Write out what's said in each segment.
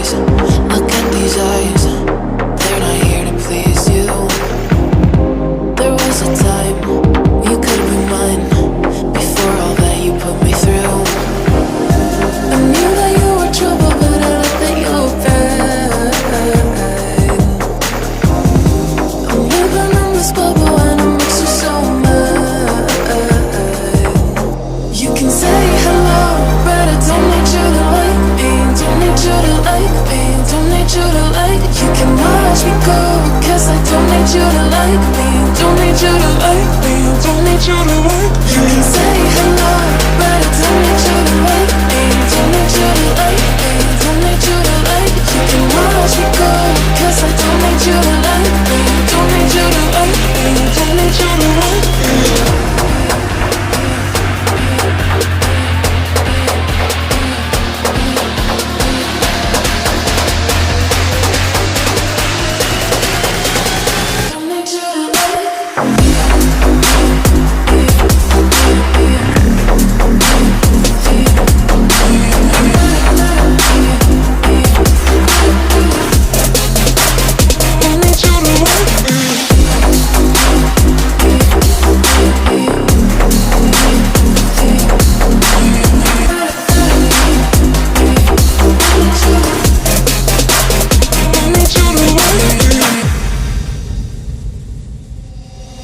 days. Look in these eyes, they're not here to please you. There was a time you could be mine, before all that you put me through. I knew that you were trouble, but I let that you were bad. I'm living in this bubble and it makes you so mad. You can say hello, but I don't need you to like me. Don't need you to like me. Don't need you to like. You can watch me go, cause I don't need you to like me. Don't need you to like me. Don't need you to like. You can say hello, but I don't need you to like me. Don't need you to like me. Don't need you to like. You can watch me go, cause I don't need you to like me. Don't need you to like me. Don't need you to like me.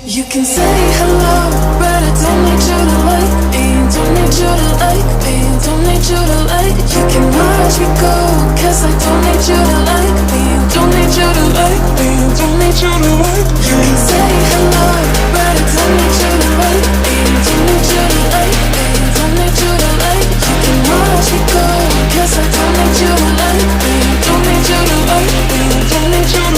You can say hello, but I don't need you to like me. Don't need you to like me. Don't need you to like. You can watch me go, cause I don't need you to like me. Don't need you to like me. Don't need you to like. You can say hello, but I don't need you to like me. Don't need you to like me. Don't need you to like. You can watch me go, cause I don't need you to like me. Don't need you to like me. Don't need you to like me.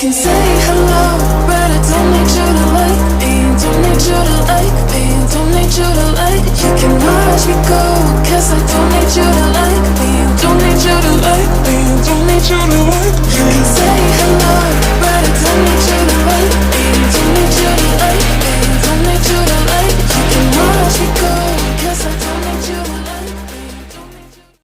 can say hello, but I don't need you to like me. Don't need you to like me. Don't need you to like. You can watch me go, 'cause I don't need you to like me. Don't need you to like me. Don't need you to like me. You can say